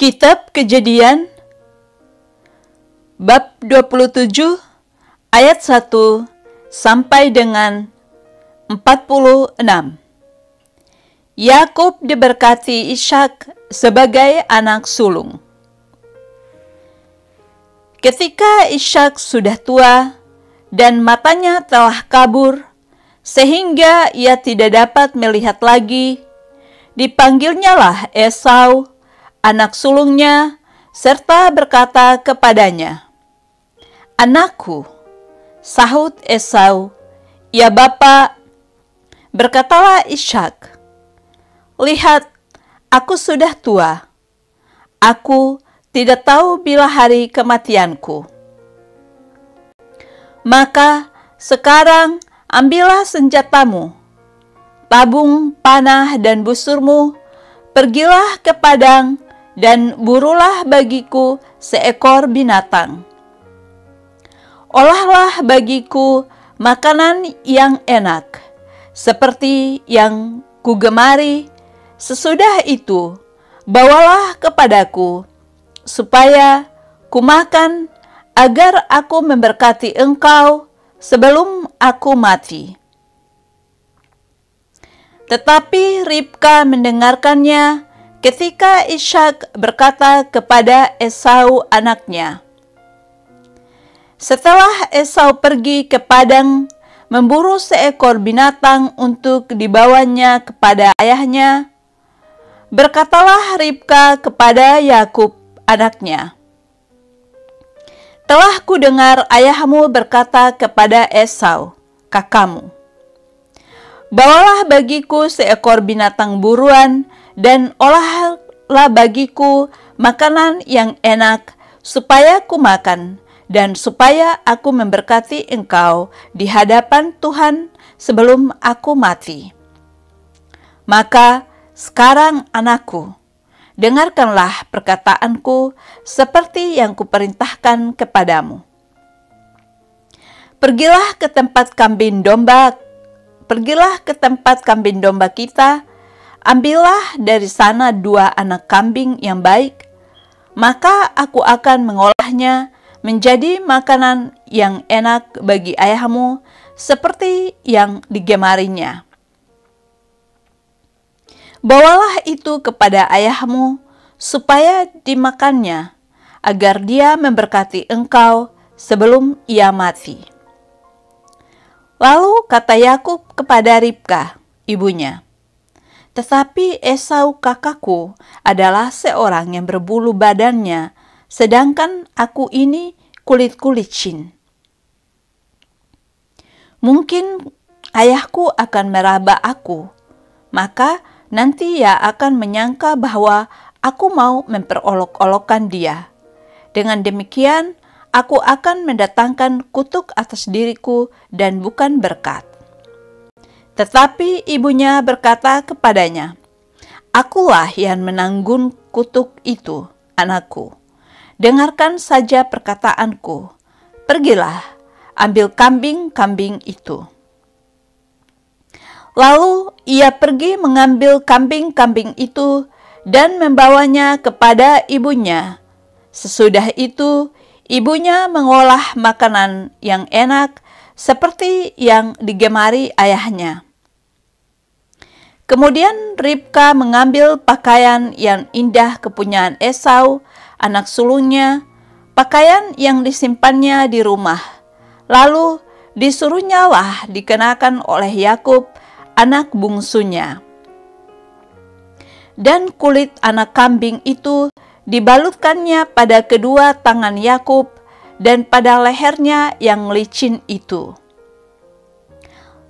Kitab Kejadian bab 27 ayat 1 sampai dengan 46. Yakub diberkati Ishak sebagai anak sulung. Ketika Ishak sudah tua dan matanya telah kabur sehingga ia tidak dapat melihat lagi, dipanggilnyalah Esau, anak sulungnya, serta berkata kepadanya, "Anakku," sahut Esau. "Ya Bapa." Berkatalah Ishak, "Lihat, aku sudah tua. Aku tidak tahu bila hari kematianku. Maka sekarang ambillah senjatamu, tabung, panah, dan busurmu, pergilah ke padang dan burulah bagiku seekor binatang. Olahlah bagiku makanan yang enak, seperti yang kugemari. Sesudah itu, bawalah kepadaku, supaya kumakan, agar aku memberkati engkau sebelum aku mati." Tetapi Ribka mendengarkannya ketika Ishak berkata kepada Esau anaknya. Setelah Esau pergi ke padang memburu seekor binatang untuk dibawanya kepada ayahnya, berkatalah Ribka kepada Yakub anaknya, "Telah kudengar ayahmu berkata kepada Esau, kakakmu, bawalah bagiku seekor binatang buruan dan olahlah bagiku makanan yang enak, supaya ku makan, dan supaya aku memberkati engkau di hadapan Tuhan sebelum aku mati. Maka sekarang anakku, dengarkanlah perkataanku seperti yang kuperintahkan kepadamu. Pergilah ke tempat kambing domba kita, ambillah dari sana 2 anak kambing yang baik, maka aku akan mengolahnya menjadi makanan yang enak bagi ayahmu seperti yang digemarinya. Bawalah itu kepada ayahmu supaya dimakannya, agar dia memberkati engkau sebelum ia mati." Lalu kata Yakub kepada Ribka, ibunya, "Tetapi Esau kakakku adalah seorang yang berbulu badannya, sedangkan aku ini kulit-kulicin. Mungkin ayahku akan meraba aku, maka nanti ia akan menyangka bahwa aku mau memperolok-olokkan dia. Dengan demikian, aku akan mendatangkan kutuk atas diriku dan bukan berkat." Tetapi ibunya berkata kepadanya, "Akulah yang menanggung kutuk itu, anakku. Dengarkan saja perkataanku. Pergilah, ambil kambing-kambing itu." Lalu ia pergi mengambil kambing-kambing itu dan membawanya kepada ibunya. Sesudah itu, ibunya mengolah makanan yang enak seperti yang digemari ayahnya. Kemudian Ribka mengambil pakaian yang indah kepunyaan Esau, anak sulungnya, pakaian yang disimpannya di rumah, lalu disuruhnyalah dikenakan oleh Yakub, anak bungsunya. Dan kulit anak kambing itu dibalutkannya pada kedua tangan Yakub dan pada lehernya yang licin itu.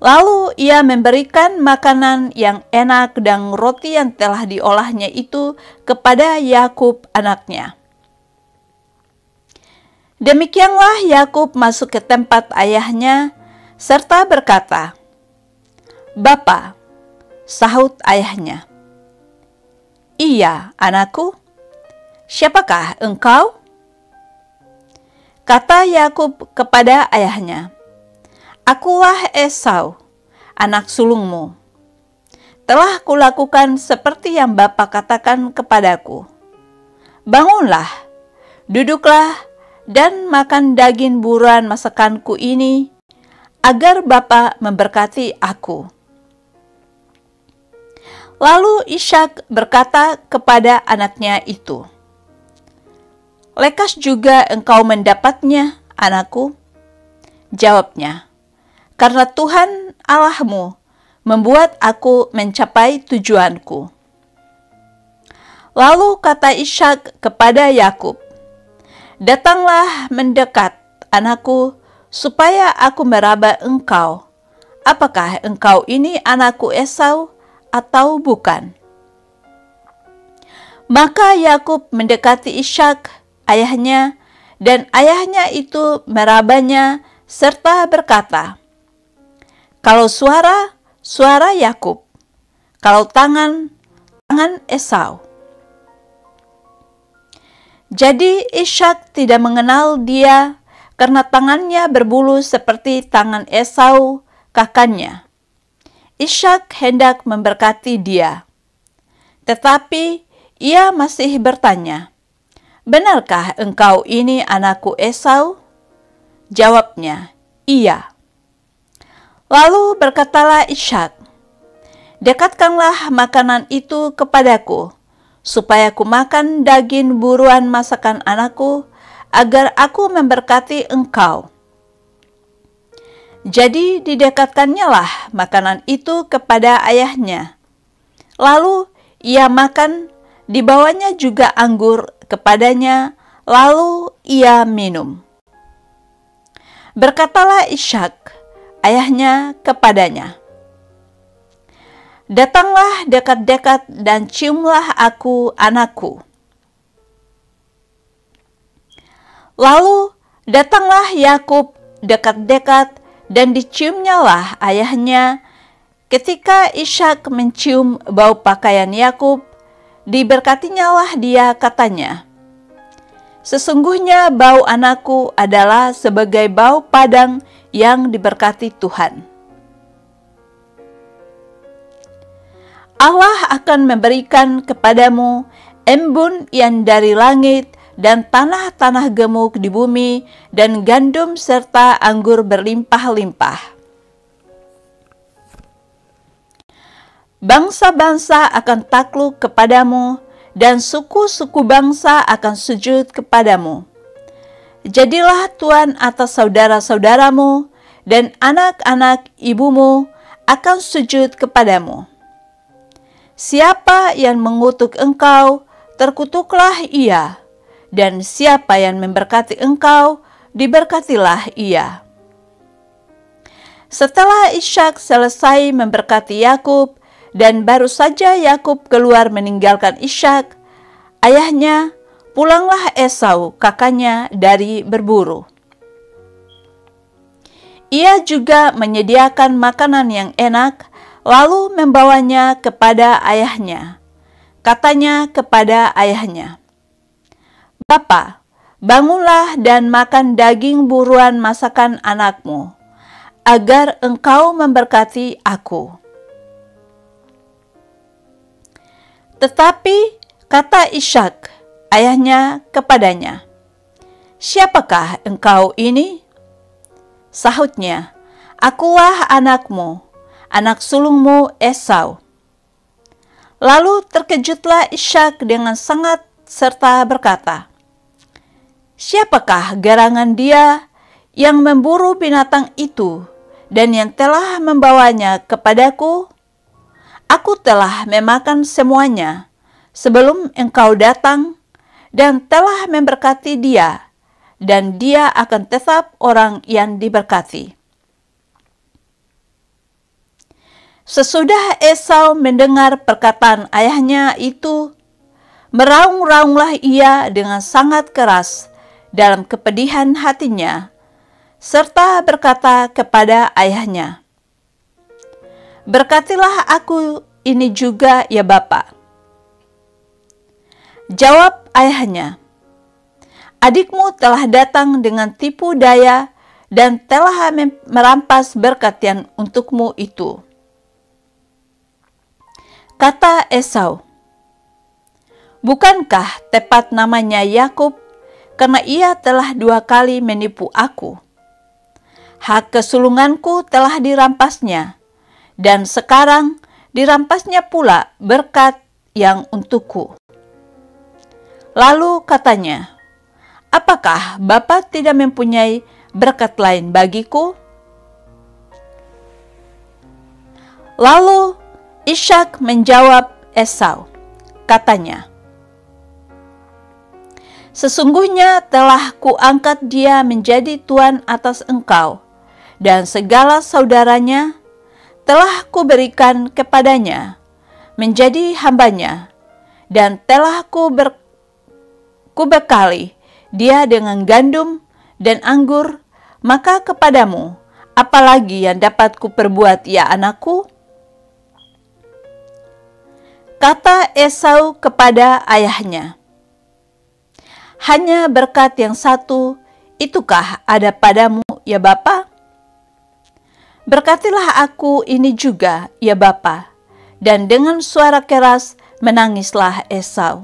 Lalu ia memberikan makanan yang enak dan roti yang telah diolahnya itu kepada Yakub anaknya. Demikianlah Yakub masuk ke tempat ayahnya serta berkata, "Bapa," sahut ayahnya. "Iya, anakku. Siapakah engkau?" Kata Yakub kepada ayahnya, "Akulah Esau, anak sulungmu. Telah kulakukan seperti yang Bapa katakan kepadaku. Bangunlah, duduklah, dan makan daging buruan masakanku ini, agar Bapa memberkati aku." Lalu Ishak berkata kepada anaknya itu, "Lekas juga engkau mendapatnya, anakku?" Jawabnya, "Karena Tuhan Allahmu membuat aku mencapai tujuanku." Lalu kata Ishak kepada Yakub, "Datanglah mendekat, anakku, supaya aku meraba engkau. Apakah engkau ini anakku Esau atau bukan?" Maka Yakub mendekati Ishak, ayahnya, dan ayahnya itu merabanya serta berkata, "Kalau suara, suara Yakub, kalau tangan, tangan Esau." Jadi Ishak tidak mengenal dia karena tangannya berbulu seperti tangan Esau, kakaknya. Ishak hendak memberkati dia, tetapi ia masih bertanya, "Benarkah engkau ini anakku Esau?" Jawabnya, "Iya." Lalu berkatalah Ishak, "Dekatkanlah makanan itu kepadaku, supaya ku makan daging buruan masakan anakku, agar aku memberkati engkau." Jadi didekatkannya lah makanan itu kepada ayahnya. Lalu ia makan, dibawanya juga anggur kepadanya, lalu ia minum. Berkatalah Ishak, ayahnya, kepadanya, "Datanglah dekat-dekat dan ciumlah aku, anakku." Lalu datanglah Yakub dekat-dekat dan diciumnyalah ayahnya. Ketika Ishak mencium bau pakaian Yakub, diberkatinyalah dia, katanya, "Sesungguhnya bau anakku adalah sebagai bau padang yang diberkati Tuhan." Allah akan memberikan kepadamu embun yang dari langit dan tanah-tanah gemuk di bumi dan gandum serta anggur berlimpah-limpah. Bangsa-bangsa akan takluk kepadamu dan suku-suku bangsa akan sujud kepadamu. Jadilah tuan atas saudara-saudaramu, dan anak-anak ibumu akan sujud kepadamu. Siapa yang mengutuk engkau, terkutuklah ia, dan siapa yang memberkati engkau, diberkatilah ia. Setelah Ishak selesai memberkati Yakub, dan baru saja Yakub keluar meninggalkan Ishak, ayahnya, pulanglah Esau, kakaknya, dari berburu. Ia juga menyediakan makanan yang enak, lalu membawanya kepada ayahnya. Katanya kepada ayahnya, "Bapa, bangunlah dan makan daging buruan masakan anakmu, agar engkau memberkati aku." Tetapi kata Ishak, ayahnya, kepadanya, "Siapakah engkau ini?" Sahutnya, "Akulah anakmu, anak sulungmu Esau." Lalu terkejutlah Ishak dengan sangat serta berkata, "Siapakah gerangan dia yang memburu binatang itu dan yang telah membawanya kepadaku? Aku telah memakan semuanya sebelum engkau datang dan telah memberkati dia, dan dia akan tetap orang yang diberkati." Sesudah Esau mendengar perkataan ayahnya itu, meraung-raunglah ia dengan sangat keras dalam kepedihan hatinya, serta berkata kepada ayahnya, "Berkatilah aku ini juga ya Bapa." Jawab ayahnya, "Adikmu telah datang dengan tipu daya dan telah merampas berkat yang untukmu itu." Kata Esau, Bukankah tepat namanya Yakub, karena ia telah 2 kali menipu aku? Hak kesulunganku telah dirampasnya, dan sekarang dirampasnya pula berkat yang untukku. Lalu katanya, apakah Bapa tidak mempunyai berkat lain bagiku? Lalu Ishak menjawab Esau, katanya, sesungguhnya telah kuangkat dia menjadi tuan atas engkau, dan segala saudaranya telah kuberikan kepadanya menjadi hambanya, dan telah kubekali dia dengan gandum dan anggur, maka kepadamu apalagi yang dapat kuperbuat, ya anakku? Kata Esau kepada ayahnya, hanya berkat yang satu itukah ada padamu, ya Bapa? Berkatilah aku ini juga, ya Bapa. Dan dengan suara keras menangislah Esau.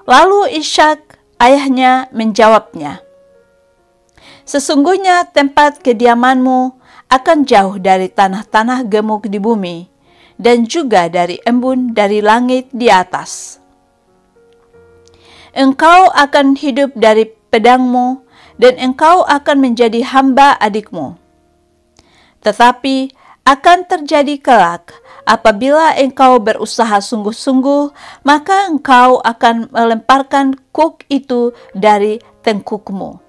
Lalu Ishak ayahnya menjawabnya, sesungguhnya tempat kediamanmu akan jauh dari tanah-tanah gemuk di bumi, dan juga dari embun dari langit di atas. Engkau akan hidup dari pedangmu, dan engkau akan menjadi hamba adikmu. Tetapi akan terjadi kelak, apabila engkau berusaha sungguh-sungguh, maka engkau akan melemparkan kuk itu dari tengkukmu.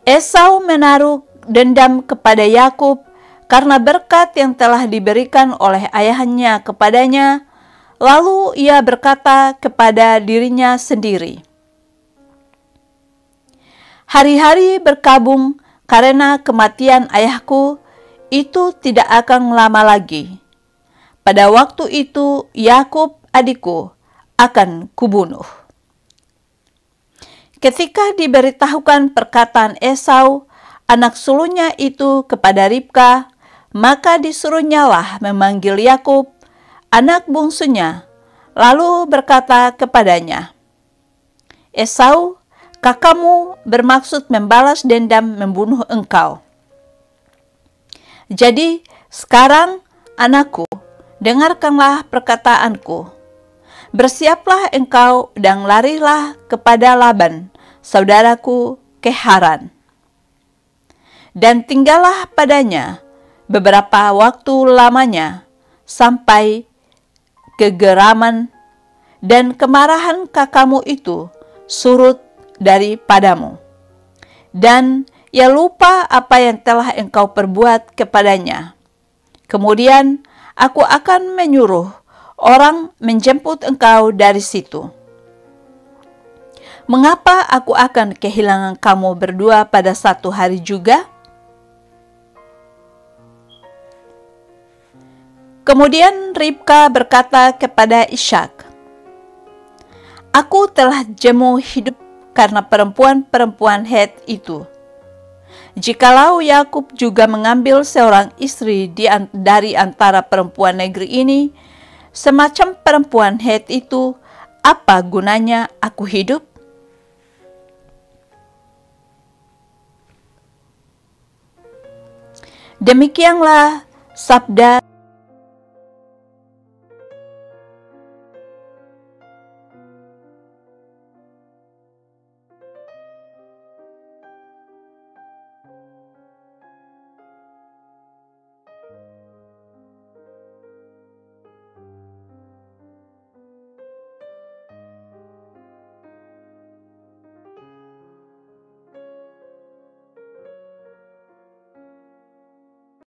Esau menaruh dendam kepada Yakub karena berkat yang telah diberikan oleh ayahnya kepadanya. Lalu ia berkata kepada dirinya sendiri, hari-hari berkabung karena kematian ayahku itu tidak akan lama lagi. Pada waktu itu Yakub adikku akan kubunuh. Ketika diberitahukan perkataan Esau, anak sulungnya itu kepada Ribka, maka disuruhnyalah memanggil Yakub, anak bungsunya, lalu berkata kepadanya, Esau, kakakmu bermaksud membalas dendam membunuh engkau. Jadi sekarang anakku, dengarkanlah perkataanku. Bersiaplah engkau dan larilah kepada Laban, saudaraku, ke Haran. Dan tinggallah padanya beberapa waktu lamanya, sampai kegeraman dan kemarahan kakakmu itu surut daripadamu. Dan ia lupa apa yang telah engkau perbuat kepadanya. Kemudian aku akan menyuruh orang menjemput engkau dari situ. Mengapa aku akan kehilangan kamu berdua pada satu hari juga? Kemudian Ribka berkata kepada Ishak, aku telah jemu hidup karena perempuan-perempuan Het itu. Jikalau Yakub juga mengambil seorang istri dari antara perempuan negeri ini, semacam perempuan Het itu, apa gunanya aku hidup? Demikianlah sabda